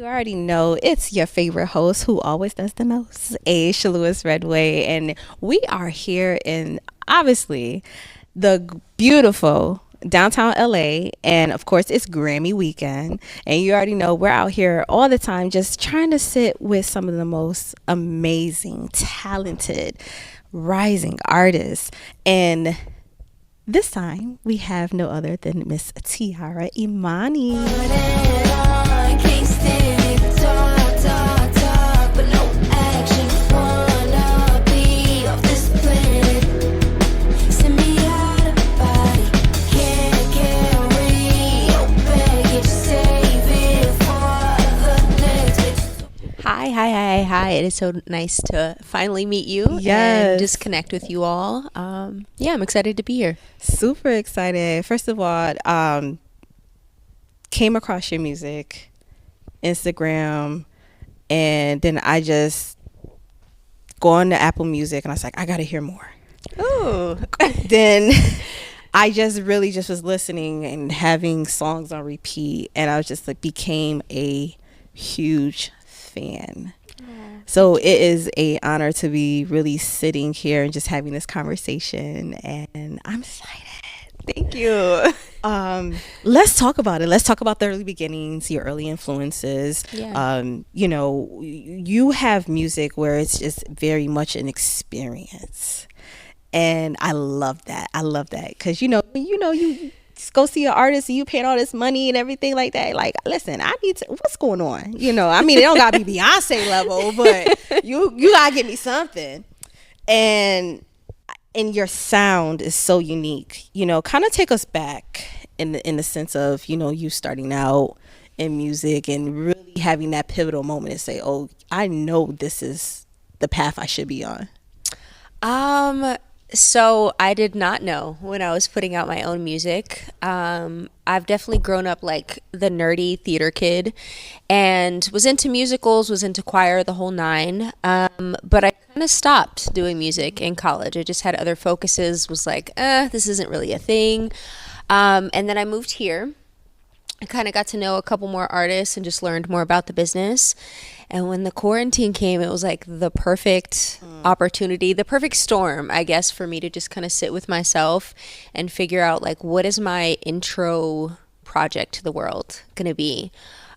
You already know it's your favorite host who always does the most, Ashlee Redway, and we are here in obviously the beautiful downtown LA, and of course it's Grammy weekend, and you already know we're out here all the time just trying to sit with some of the most amazing, talented, rising artists, and this time we have no other than Miss Tiara Imani. Hi. It is so nice to finally meet you and just connect with you all. Yeah, I'm excited to be here. Super excited. First of all, came across your music, Instagram, and then I just go on to Apple Music and I was like, I gotta hear more. Ooh. Then I just was listening and having songs on repeat, and I was just like became a huge fan. So it is a honor to be really sitting here and just having this conversation, and I'm excited. Thank you. Let's talk about it. Let's talk about the early beginnings, your early influences. Yeah. You have music where it's just very much an experience, and I love that because you just go see an artist and you paying all this money and everything like that. Like, listen, I need to, what's going on? I mean, it don't gotta be Beyonce level, but you gotta give me something. And your sound is so unique. Kind of take us back in the sense of you starting out in music and really having that pivotal moment and say, oh, I know this is the path I should be on. So I did not know when I was putting out my own music. I've definitely grown up like the nerdy theater kid and was into musicals, was into choir, the whole nine. But I kind of stopped doing music in college. I just had other focuses, was like, this isn't really a thing. And then I moved here. I kind of got to know a couple more artists and just learned more about the business. And when the quarantine came, it was like the perfect opportunity, the perfect storm, I guess, for me to just kind of sit with myself and figure out like, what is my intro project to the world going to be?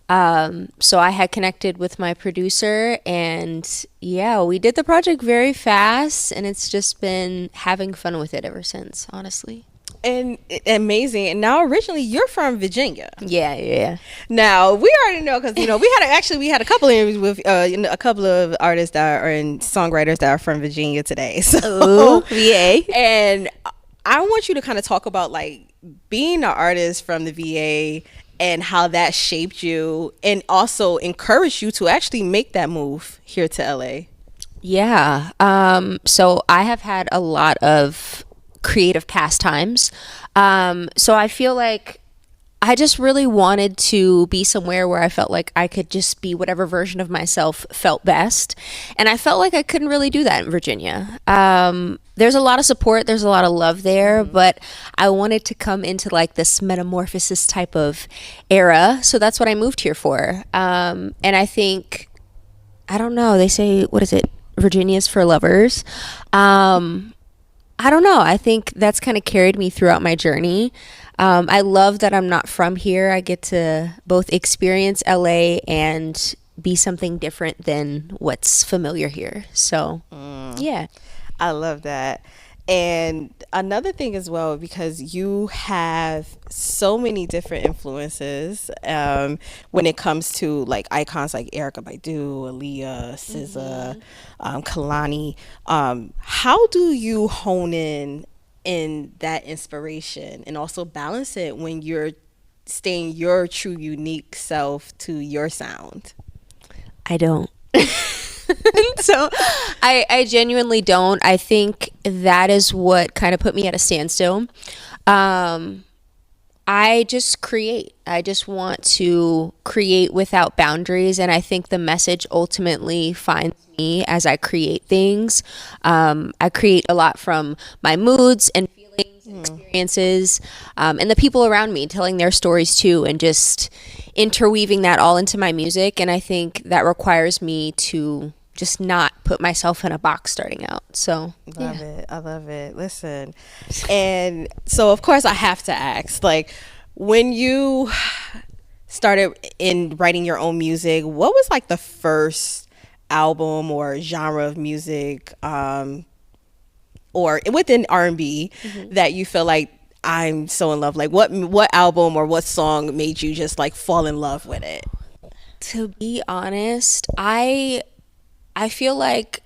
So I had connected with my producer, and yeah, we did the project very fast, and it's just been having fun with it ever since, honestly. And amazing. And now originally you're from Virginia. Yeah. Now we already know because we had a couple of interviews with a couple of artists that are and songwriters that are from Virginia today. So VA. And I want you to kind of talk about like being an artist from the VA and how that shaped you and also encouraged you to actually make that move here to LA. Yeah. So I have had a lot of creative pastimes. So I feel like I just really wanted to be somewhere where I felt like I could just be whatever version of myself felt best. And I felt like I couldn't really do that in Virginia. There's a lot of support. There's a lot of love there, but I wanted to come into like this metamorphosis type of era. So that's what I moved here for. And I think, I don't know, they say, what is it? Virginia's for lovers. I don't know. I think that's kind of carried me throughout my journey. I love that I'm not from here. I get to both experience LA and be something different than what's familiar here. So, yeah. I love that. And another thing as well, because you have so many different influences when it comes to like icons like Erykah Badu, Aaliyah, SZA, Kalani. How do you hone in that inspiration and also balance it when you're staying your true unique self to your sound? I don't. So I genuinely don't. I think that is what kind of put me at a standstill. I just create. I just want to create without boundaries, and I think the message ultimately finds me as I create things. I create a lot from my moods and feelings and experiences experiences, and the people around me telling their stories too, and just interweaving that all into my music. And I think that requires me to just not put myself in a box starting out. So Love it. I love it. Listen. And so of course I have to ask, like, when you started in writing your own music, what was like the first album or genre of music, or within R&B, that you feel like I'm so in love? Like what album or what song made you just like fall in love with it? to be honest, I feel like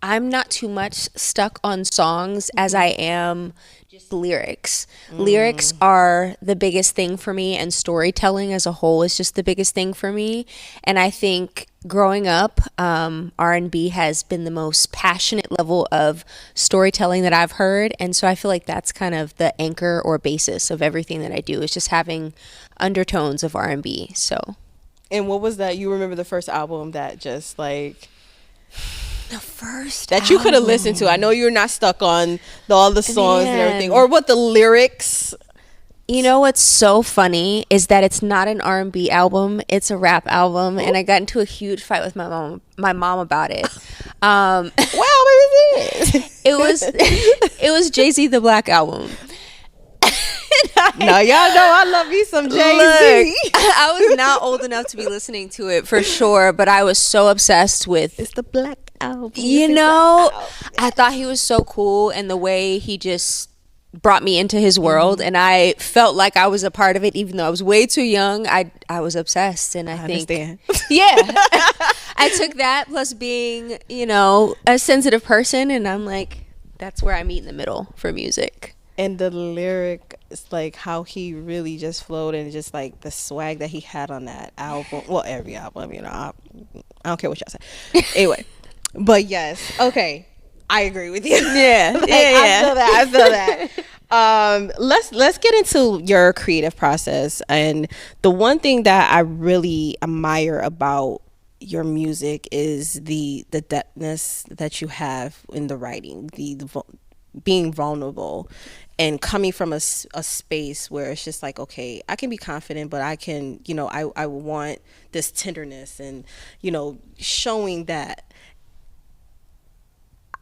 I'm not too much stuck on songs as I am just lyrics. Lyrics are the biggest thing for me, and storytelling as a whole is just the biggest thing for me. And I think growing up, R&B has been the most passionate level of storytelling that I've heard. And so I feel like that's kind of the anchor or basis of everything that I do, is just having undertones of R&B. So And what was that? You remember the first album that just like the first that you could have listened to? I know you're not stuck on all the songs and everything, or what the lyrics. You know what's so funny is that it's not an R&B album, it's a rap album, and I got into a huge fight with my mom about it. Wow, what is it? It was Jay-Z the Black Album. Now y'all know I love me some Jay-Z. Look, I was not old enough to be listening to it for sure, but I was so obsessed with, It's the Black Album. you know, I thought he was so cool, and the way he just brought me into his world, and I felt like I was a part of it, even though I was way too young. I was obsessed, and I think understand. yeah, I took that plus being, you know, a sensitive person, and I'm like, that's where I meet in the middle for music. And the lyric is like how he really just flowed, and just like the swag that he had on that album. Well, every album, you know, I don't care what y'all say. Anyway, but yes, okay, I agree with you. Yeah, Like, yeah. I feel that. Let's get into your creative process. And the one thing that I really admire about your music is the depthness that you have in the writing, being vulnerable, and coming from a space where it's just like, okay, I can be confident, but I can, you know, I want this tenderness, and, you know, showing that.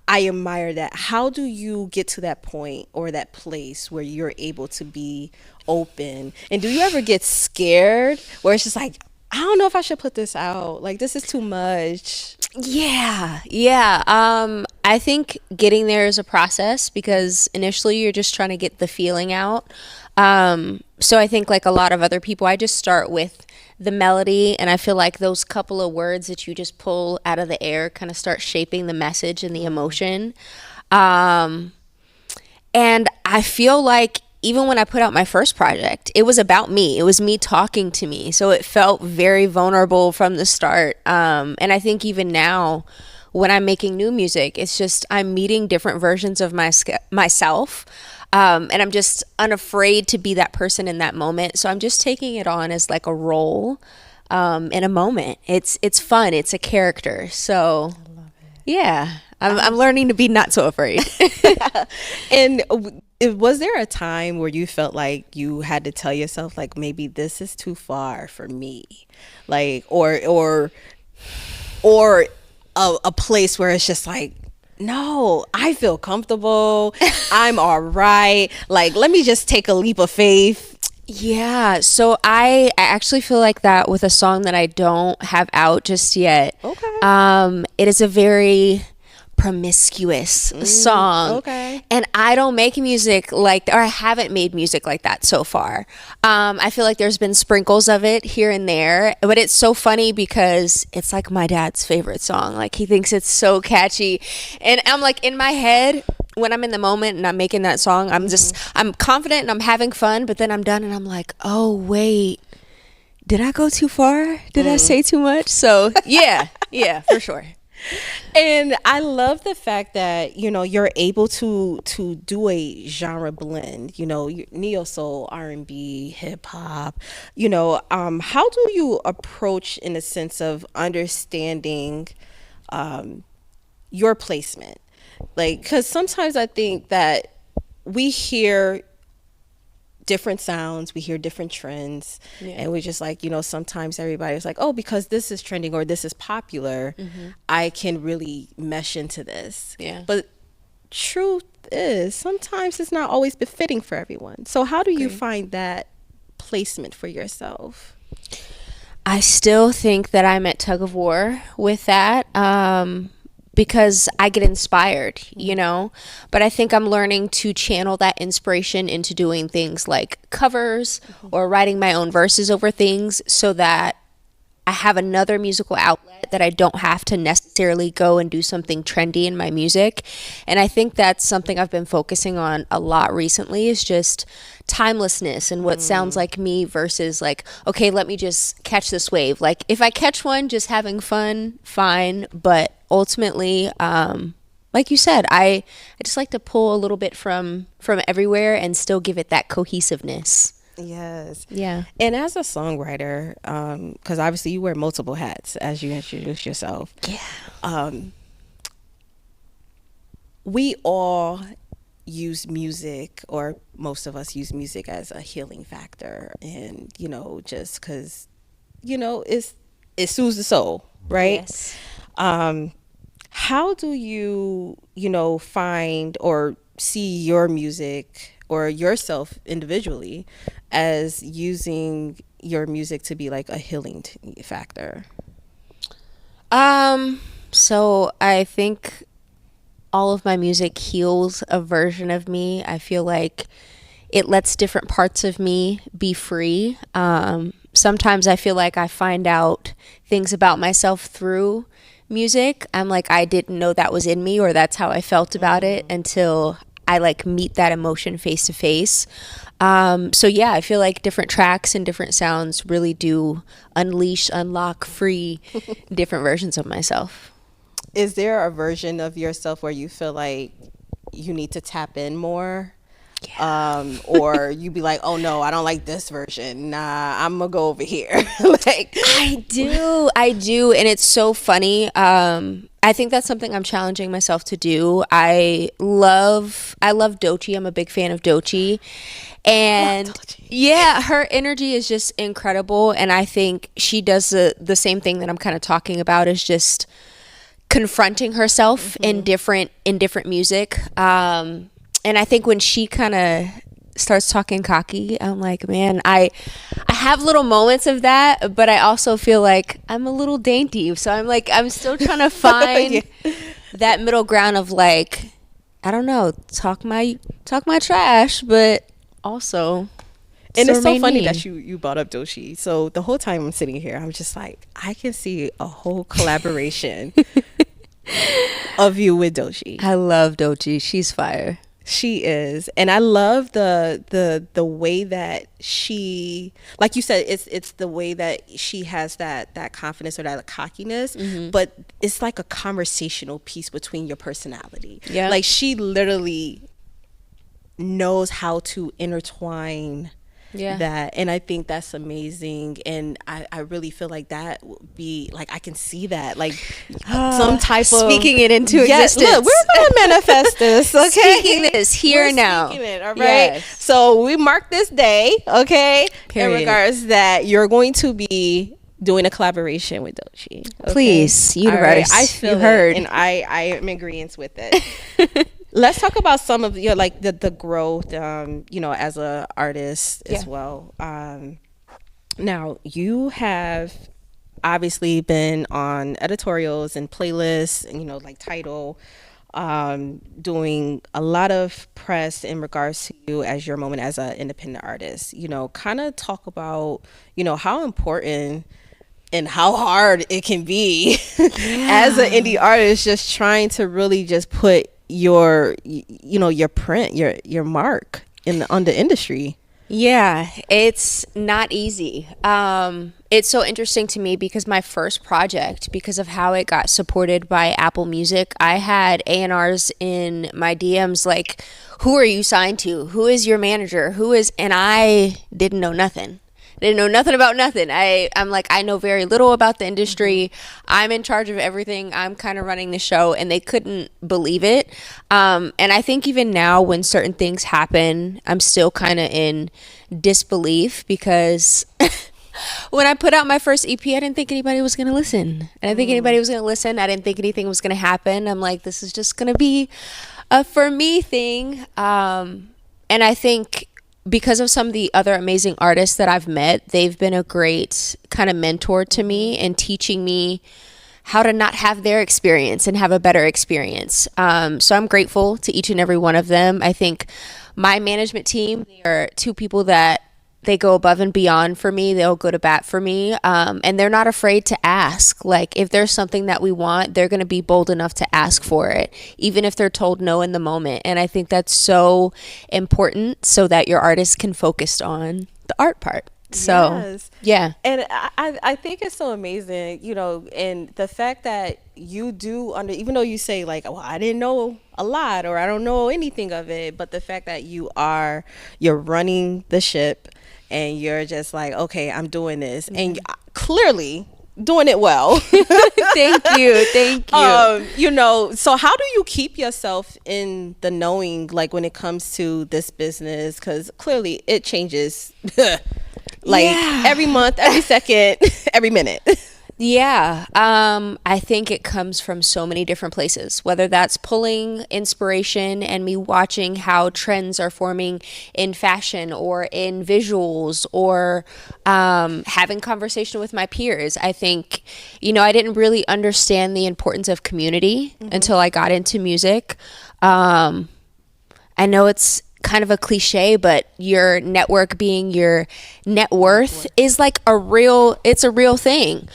I admire that. How do you get to that point or that place where you're able to be open? And do you ever get scared where it's just like, I don't know if I should put this out, like this is too much? Yeah. I think getting there is a process, because initially you're just trying to get the feeling out. So I think, like a lot of other people, I just start with the melody, and I feel like those couple of words that you just pull out of the air kind of start shaping the message and the emotion. And I feel like even when I put out my first project, it was about me. It was me talking to me. So it felt very vulnerable from the start. And I think even now, when I'm making new music, it's just I'm meeting different versions of myself. And I'm just unafraid to be that person in that moment. So I'm just taking it on as like a role in a moment. It's fun. It's a character. So yeah, I'm learning to be not so afraid. And was there a time where you felt like you had to tell yourself, like, maybe this is too far for me, like, or a place where it's just like, no, I feel comfortable, I'm all right, like, let me just take a leap of faith? Yeah, so I actually feel like that with a song that I don't have out just yet. Okay. It is a very promiscuous song. Okay. And I don't make music like, or I haven't made music like that so far. I feel like there's been sprinkles of it here and there, but it's so funny because it's like my dad's favorite song. Like, he thinks it's so catchy. And I'm like, in my head, when I'm in the moment and I'm making that song, I'm confident and I'm having fun, but then I'm done and I'm like, oh wait, did I go too far? Did I say too much? So yeah, for sure. And I love the fact that, you know, you're able to do a genre blend, you know, neo soul, R&B, hip hop, you know. How do you approach, in a sense of understanding your placement? Like, because sometimes I think that we hear different sounds, we hear different trends, Yeah. and we're just like, sometimes everybody's like, oh, because this is trending or this is popular, I can really mesh into this. Yeah. But truth is, sometimes it's not always befitting for everyone. So how do you Agree. find that placement for yourself? I still think that I'm at tug of war with that, because I get inspired, but I think I'm learning to channel that inspiration into doing things like covers or writing my own verses over things, so that I have another musical outlet that I don't have to necessarily go and do something trendy in my music. And I think that's something I've been focusing on a lot recently, is just timelessness and what sounds like me versus like, okay, let me just catch this wave. Like if I catch one just having fun, fine. But ultimately, like you said, I just like to pull a little bit from everywhere and still give it that cohesiveness. Yes. Yeah. And as a songwriter, because obviously you wear multiple hats as you introduce yourself. Yeah. We all use music, or most of us use music as a healing factor, and just because it soothes the soul, right? Yes. How do you find or see your music or yourself individually as using your music to be like a healing factor? So I think all of my music heals a version of me. I feel like it lets different parts of me be free. Sometimes I feel like I find out things about myself through music. I'm like, I didn't know that was in me, or that's how I felt about it, until I like meet that emotion face to face. So yeah, I feel like different tracks and different sounds really do unleash, unlock, free different versions of myself. Is there a version of yourself where you feel like you need to tap in more? Or you be like, oh no, I don't like this version. Nah, I'm gonna go over here. Like, I do, and it's so funny. I think that's something I'm challenging myself to do. I love Doechii. I'm a big fan of Doechii, and yeah, her energy is just incredible. And I think she does the same thing that I'm kind of talking about, is just confronting herself in different music. And I think when she kind of starts talking cocky, I'm like, man, I have little moments of that, but I also feel like I'm a little dainty. So I'm like, I'm still trying to find that middle ground of like, I don't know, talk my trash, but also. And it's so remain funny me. that you brought up Doechii. So the whole time I'm sitting here, I'm just like, I can see a whole collaboration of you with Doechii. I love Doechii. She's fire. She is, and I love the way that she, like you said, it's the way that she has that confidence or that cockiness, but it's like a conversational piece between your personality. Yeah. Like she literally knows how to intertwine that, and I think that's amazing. And I really feel like that would be like, I can see that like some type of speaking it into yes, existence. look, we're gonna manifest this, okay? Speaking this here We're now. speaking it, all right. Yes. So we mark this day, okay? Period. In regards that you're going to be doing a collaboration with Doechii. Okay? Please, universe. All right, I feel you it, heard. and I am in agreement with it. Let's talk about some of your like the growth, as a artist as well. Now you have obviously been on editorials and playlists, and like Tidal, doing a lot of press in regards to you as your moment as an independent artist. Kind of talk about how important and how hard it can be as an indie artist, just trying to really just put your print, your mark on the industry. Yeah, it's not easy. It's so interesting to me because my first project, because of how it got supported by Apple Music, I had A&Rs in my DMs like, who are you signed to? Who is your manager? And I didn't know nothing. Didn't know nothing about nothing. I'm like, I know very little about the industry. I'm in charge of everything. I'm kind of running the show, and they couldn't believe it. And I think even now when certain things happen, I'm still kind of in disbelief because when I put out my first EP, I didn't think anybody was going to listen. I didn't think anybody was going to listen. I didn't think anything was going to happen. I'm like, this is just going to be a for me thing. And I think because of some of the other amazing artists that I've met, they've been a great kind of mentor to me and teaching me how to not have their experience and have a better experience. So I'm grateful to each and every one of them. I think my management team, they are two people that they go above and beyond for me. They'll go to bat for me. And they're not afraid to ask. Like, if there's something that we want, they're going to be bold enough to ask for it, even if they're told no in the moment. And I think that's so important so that your artist can focus on the art part. So, Yes. yeah. And I think it's so amazing, you know, and the fact that you do even though you say like, well, I didn't know a lot or I don't know anything of it, but the fact that you're running the ship and you're just like, okay, I'm doing this, and clearly doing it well. Thank you. You know, so how do you keep yourself in the knowing, like when it comes to this business? Because clearly it changes like every month, every second, every minute. Yeah. I think it comes from so many different places, whether that's pulling inspiration and me watching how trends are forming in fashion or in visuals, or having conversation with my peers. I think, you know, I didn't really understand the importance of community until I got into music. I know it's kind of a cliche, but your network being your net worth is like it's a real thing.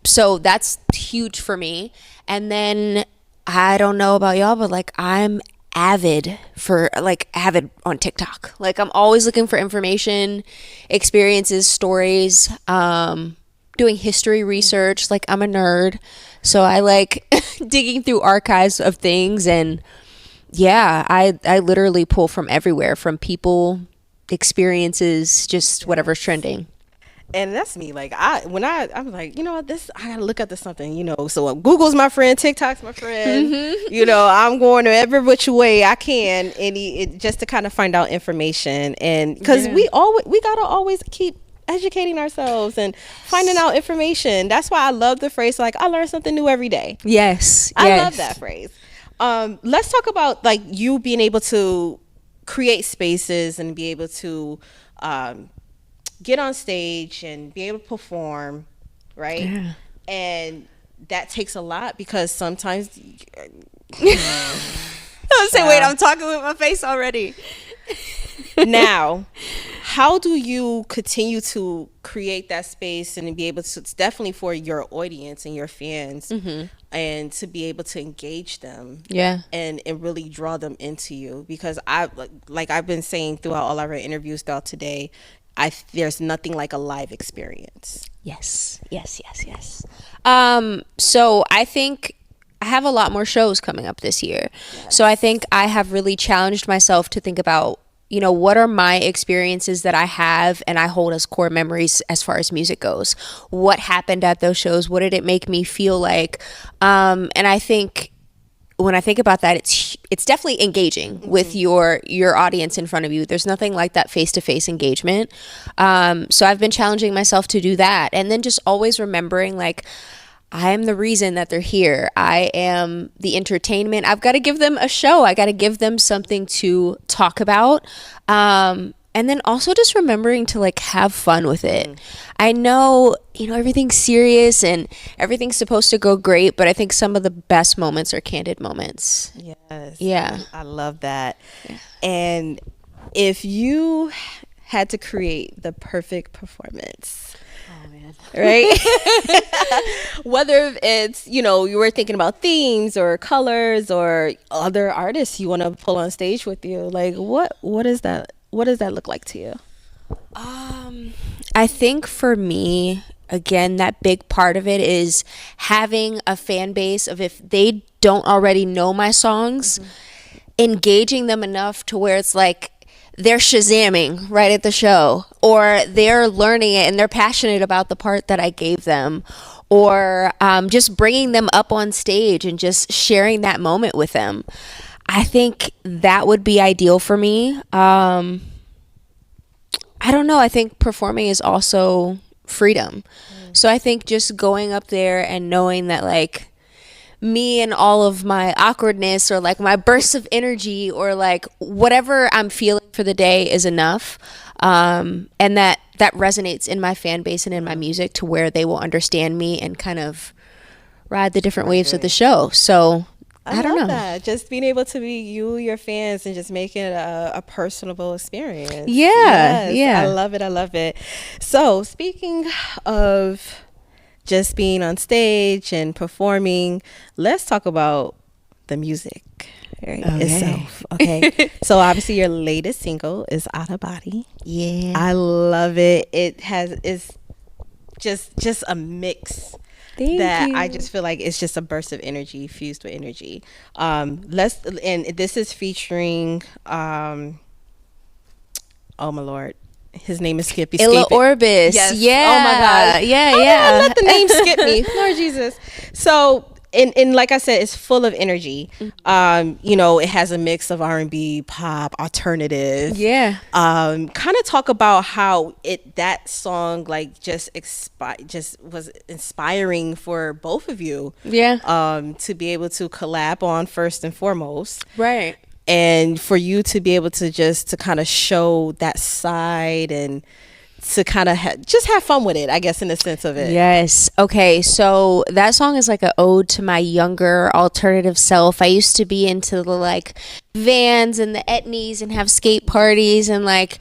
So that's huge for me. And then I don't know about y'all, but like I'm avid on TikTok. Like I'm always looking for information, experiences, stories, doing history research. Like I'm a nerd. So I like digging through archives of things, and yeah, I literally pull from everywhere, from people, experiences, just whatever's trending. And that's me. Like I'm like, you know what, I gotta look at this something, you know. So Google's my friend, TikTok's my friend. You know, I'm going to every which way I can, just to kind of find out information, and because we gotta always keep educating ourselves and finding out information. That's why I love the phrase, like, I learn something new every day. Yes. I love that phrase. Let's talk about like you being able to create spaces and be able to get on stage and be able to perform, right? Yeah. And that takes a lot, because sometimes I say, wait, I'm talking with my face already. Now, how do you continue to create that space and be able to, it's definitely for your audience and your fans, and to be able to engage them, and really draw them into you? Because I've been saying throughout all of our interviews throughout today, there's nothing like a live experience. Yes. So I think I have a lot more shows coming up this year. Yes. So I think I have really challenged myself to think about, you know, what are my experiences that I have and I hold as core memories as far as music goes? What happened at those shows? What did it make me feel like? And I think when I think about that, it's definitely engaging with your audience in front of you. There's nothing like that face-to-face engagement. So I've been challenging myself to do that. And then just always remembering, like, I am the reason that they're here. I am the entertainment. I've got to give them a show. I got to give them something to talk about. And then also just remembering to like have fun with it. I know, you know, everything's serious and everything's supposed to go great, but I think some of the best moments are candid moments. Yes. Yeah. I love that. Yeah. And if you had to create the perfect performance, right? Whether it's, you know, you were thinking about themes or colors or other artists you want to pull on stage with you, like what is that? What does that look like to you? I think for me, again, that big part of it is having a fan base of, if they don't already know my songs, engaging them enough to where it's like they're shazamming right at the show, or they're learning it and they're passionate about the part that I gave them, or just bringing them up on stage and just sharing that moment with them. I think that would be ideal for me. I don't know. I think performing is also freedom. So I think just going up there and knowing that, like, me and all of my awkwardness, or like my bursts of energy, or like whatever I'm feeling for the day is enough. And that resonates in my fan base and in my music to where they will understand me and kind of ride the different waves of the show. So I don't love know. that. Just being able to be you, your fans, and just making it a personable experience. Yeah, Yes, I yeah. love it. I love it. So, speaking of just being on stage and performing, let's talk about the music, right, Okay. itself. Okay. So, obviously, your latest single is Out of Body. Yeah. I love it. It's just a mix Thank that I you. just feel like it's just a burst of energy fused with energy. Let's and this is featuring oh my lord, his name is Illa escaping. Orbis. Yes. Oh my Yeah. gosh. Yeah, How did I yeah. let the name skip me? Lord Jesus. So and like I said, it's full of energy. It has a mix of R&B, pop, alternative. Yeah. Kind of talk about how that song like just was inspiring for both of you. Yeah. To be able to collab on first and foremost, Right. and for you to be able to just to kind of show that side and to kind of just have fun with it, I guess, in the sense of it. Yes. Okay. So that song is like an ode to my younger alternative self. I used to be into the like vans and the etnies and have skate parties, and like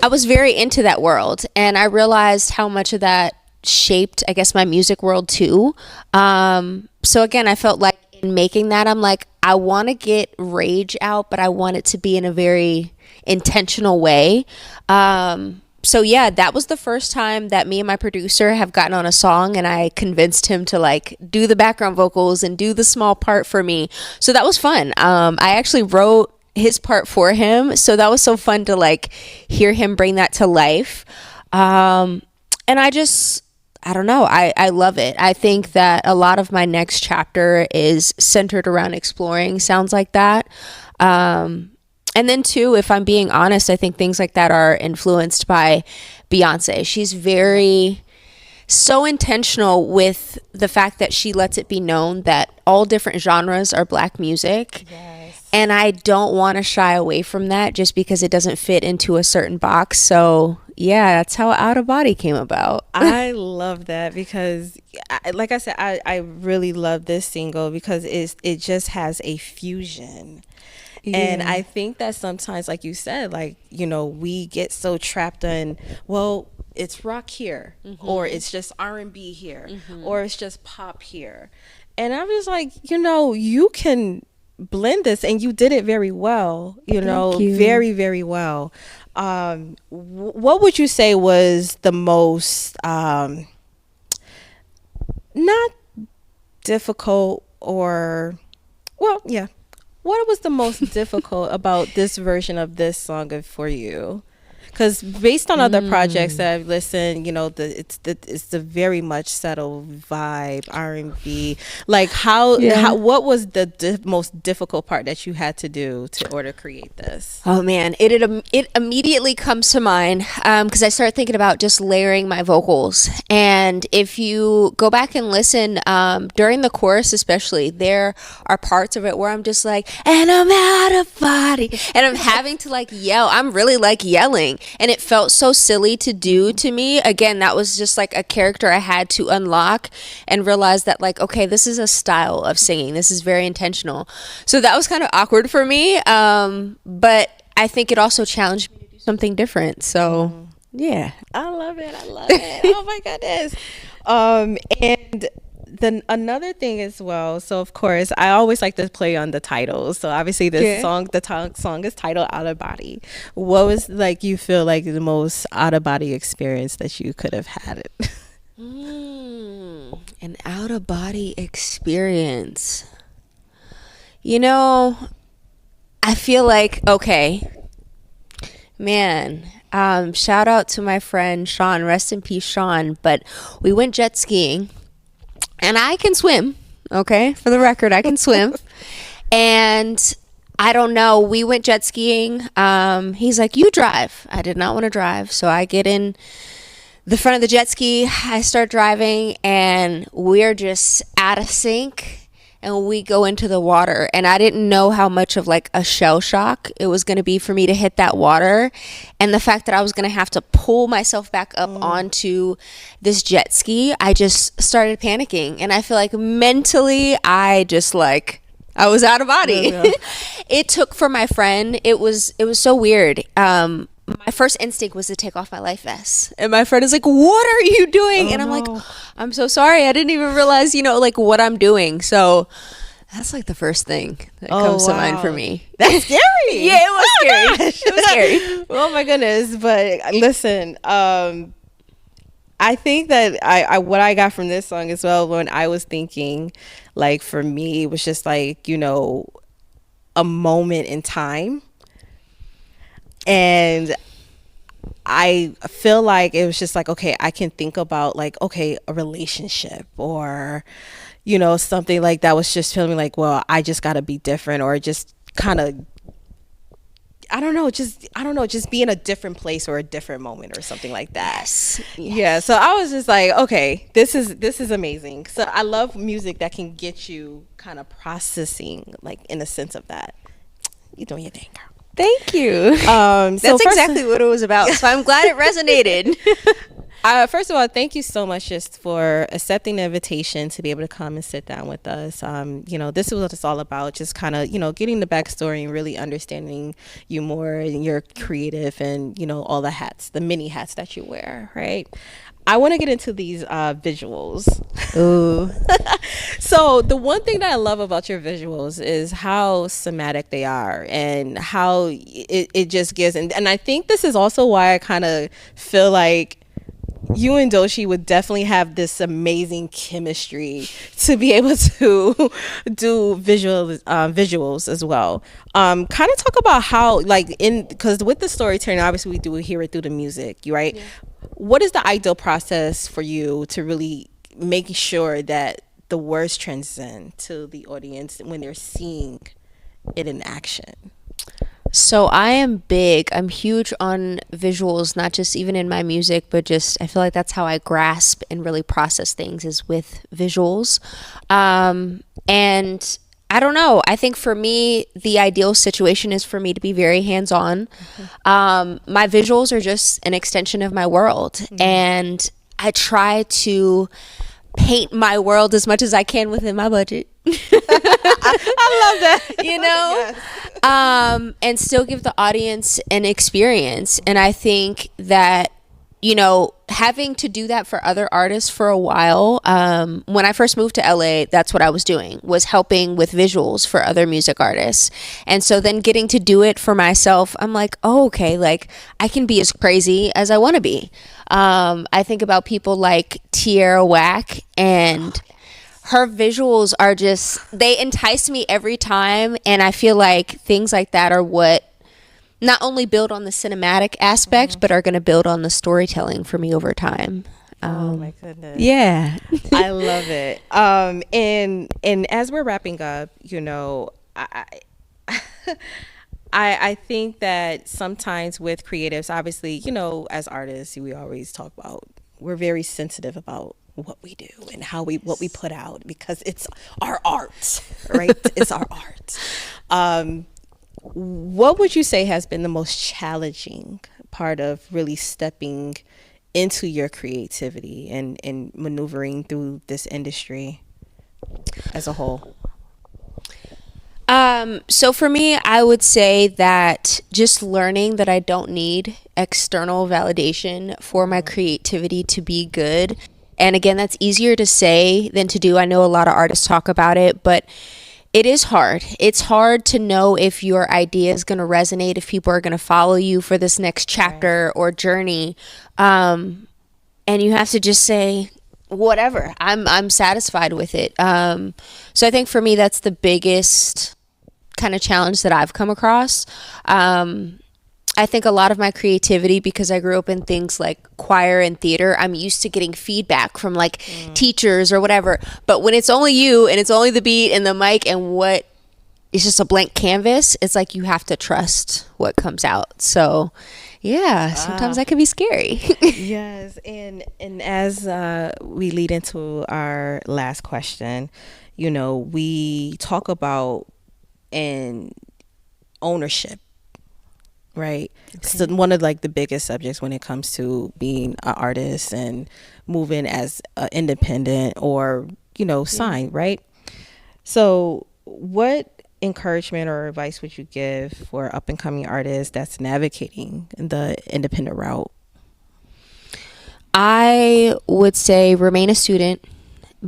I was very into that world, and I realized how much of that shaped, I guess, my music world too. So again, I felt like in making that, I'm like, I want to get rage out, but I want it to be in a very intentional way. So yeah, that was the first time that me and my producer have gotten on a song, and I convinced him to like do the background vocals and do the small part for me. So that was fun. I actually wrote his part for him, so that was so fun to like hear him bring that to life. And I don't know, I love it. I think that a lot of my next chapter is centered around exploring sounds like that. And then too, if I'm being honest, I think things like that are influenced by Beyonce. She's very so intentional with the fact that she lets it be known that all different genres are black music. Yes. And I don't want to shy away from that just because it doesn't fit into a certain box. So yeah, that's how Out of Body came about. I love that because, like I said, I really love this single because it just has a fusion. And I think that sometimes, like you said, like, we get so trapped in, well, it's rock here, or it's just R&B here, or it's just pop here. And I was like, you can blend this, and you did it very well, Thank you. very, very well. What would you say was the most, not difficult or, well, yeah. What was the most difficult about this version of this song for you? Because based on other projects that I've listened, it's the very much settled vibe R&B. Like what was the most difficult part that you had to do to order create this? Oh man, it immediately comes to mind because I started thinking about just layering my vocals. And if you go back and listen during the chorus, especially, there are parts of it where I'm just like, and I'm out of body, and I'm having to like yell. I'm really like yelling, and it felt so silly to do to me. Again, that was just like a character I had to unlock and realize that like, okay, this is a style of singing. This is very intentional. So that was kind of awkward for me. But I think it also challenged me to do something different. So yeah. I love it. I love it. Oh my goodness. And then another thing as well. So of course, I always like to play on the titles. So obviously, this song, song is titled "Out of Body." What was like you feel like the most out of body experience that you could have had? An out of body experience. I feel like, okay, Man, shout out to my friend Sean. Rest in peace, Sean. But we went jet skiing, and I can swim. Okay, for the record, I can swim. And I don't know. We went jet skiing. He's like, "You drive." I did not want to drive, so I get in the front of the jet ski. I start driving, and we're just out of sync. And we go into the water, and I didn't know how much of like a shell shock it was going to be for me to hit that water, and the fact that I was going to have to pull myself back up onto this jet ski. I just started panicking, and I feel like mentally I just like I was out of body. Yeah. It took for my friend. It was so weird. My first instinct was to take off my life vest, and my friend is like, "What are you doing?" And I'm like, "I'm so sorry. I didn't even realize, like what I'm doing." So that's like the first thing that comes to mind for me. That's scary. Yeah, it was scary. It was scary. Oh my goodness. But listen, I think that I what I got from this song as well, when I was thinking, like, for me, it was just like, a moment in time. And I feel like it was just like, okay, I can think about like, okay, a relationship or, something like that was just feeling like, well, I just got to be different, or just kind of, I don't know, just be in a different place or a different moment or something like that. Yes. Yeah. So I was just like, okay, this is amazing. So I love music that can get you kind of processing, like, in a sense of that. You're doing your thing, girl. Thank you. That's exactly what it was about. So I'm glad it resonated. First of all, thank you so much just for accepting the invitation to be able to come and sit down with us. This is what it's all about, just kind of, getting the backstory and really understanding you more and your creative and, all the hats, the many hats that you wear, right? I want to get into these visuals. Ooh. So the one thing that I love about your visuals is how somatic they are and how it just gives. And I think this is also why I kind of feel like you and Doechii would definitely have this amazing chemistry to be able to do visuals as well. Kind of talk about how, like, because with the storytelling, obviously we do hear it through the music, right? Yeah. What is the ideal process for you to really make sure that the words transcend to the audience when they're seeing it in action? So I'm huge on visuals, not just even in my music, but just I feel like that's how I grasp and really process things, is with visuals. And I don't know, I think for me, the ideal situation is for me to be very hands-on. Mm-hmm. My visuals are just an extension of my world. Mm-hmm. And I try to paint my world as much as I can within my budget. I love that. Yes. And still give the audience an experience. And I think that, having to do that for other artists for a while, when I first moved to LA, that's what I was doing, was helping with visuals for other music artists. And so then getting to do it for myself, I'm like, oh, okay, like I can be as crazy as I want to be. I think about people like Tiara and her visuals are just, they entice me every time. And I feel like things like that are what not only build on the cinematic aspect, mm-hmm. but are going to build on the storytelling for me over time. Oh my goodness. Yeah. I love it. And as we're wrapping up, I think that sometimes with creatives, obviously, as artists, we always talk about, we're very sensitive about what we do and what we put out, because it's our art, right? It's our art. What would you say has been the most challenging part of really stepping into your creativity and maneuvering through this industry as a whole? So for me, I would say that just learning that I don't need external validation for my creativity to be good. And again, that's easier to say than to do. I know a lot of artists talk about it, but it is hard. It's hard to know if your idea is going to resonate, if people are going to follow you for this next chapter or journey. And you have to just say, whatever, I'm satisfied with it. So I think for me, that's the biggest kind of challenge that I've come across. I think a lot of my creativity, because I grew up in things like choir and theater, I'm used to getting feedback from like teachers or whatever. But when it's only you and it's only the beat and the mic and what is just a blank canvas, it's like you have to trust what comes out. So yeah, sometimes that can be scary. Yes, and as we lead into our last question, you know, we talk about and ownership, right? So one of like the biggest subjects when it comes to being an artist and moving as an independent or, you know, signed, right? So what encouragement or advice would you give for up and coming artists that's navigating the independent route? I would say remain a student,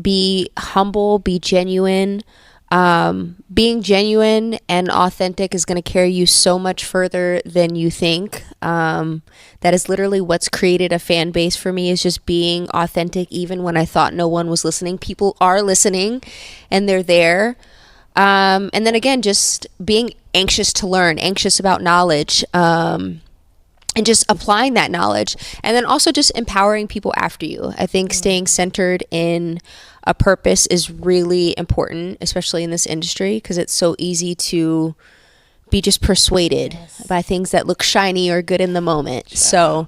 be humble, be genuine. Being genuine and authentic is going to carry you so much further than you think. That is literally what's created a fan base for me, is just being authentic. Even when I thought no one was listening, people are listening and they're there. And then again, just being anxious to learn, anxious about knowledge, and just applying that knowledge. And then also just empowering people after you. I think staying centered in a purpose is really important, especially in this industry, because it's so easy to be just persuaded by things that look shiny or good in the moment. So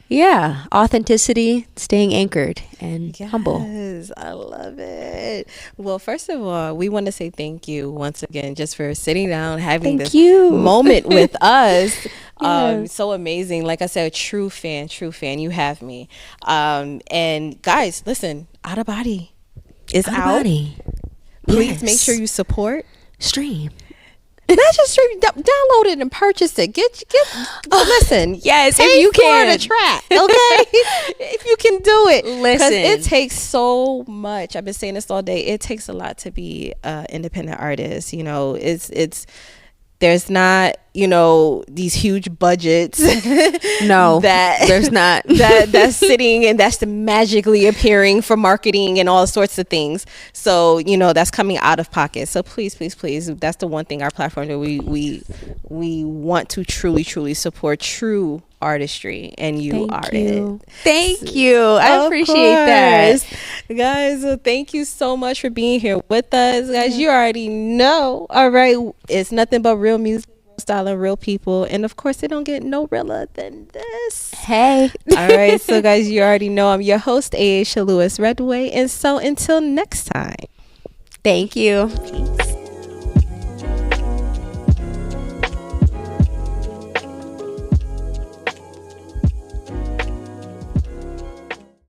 yeah, authenticity, staying anchored and humble. Yes, I love it. Well, first of all, we want to say thank you once again just for sitting down, having this moment with us. So amazing. Like I said, true fan. You have me. And guys, listen, Out of Body is out. Please make sure you support. Stream. Not just stream, download it and purchase it. Get listen. Yes, pay if you can. for the track, okay? If you can do it. Listen. Because it takes so much. I've been saying this all day. It takes a lot to be an independent artist. You know, it's there's not, you know, these huge budgets. No, that there's not. that's sitting and that's magically appearing for marketing and all sorts of things. So, you know, that's coming out of pocket. So please, that's the one thing our platform that we want to truly support true artistry, and you are it. Thank you. I appreciate that. Guys, thank you so much for being here with us. Guys, you already know. All right, it's nothing but real music, real style, and real people. And of course, it don't get no realer than this. Hey. All right, so guys, you already know I'm your host, Aisha Lewis Redway. And so until next time. Thank you. Peace.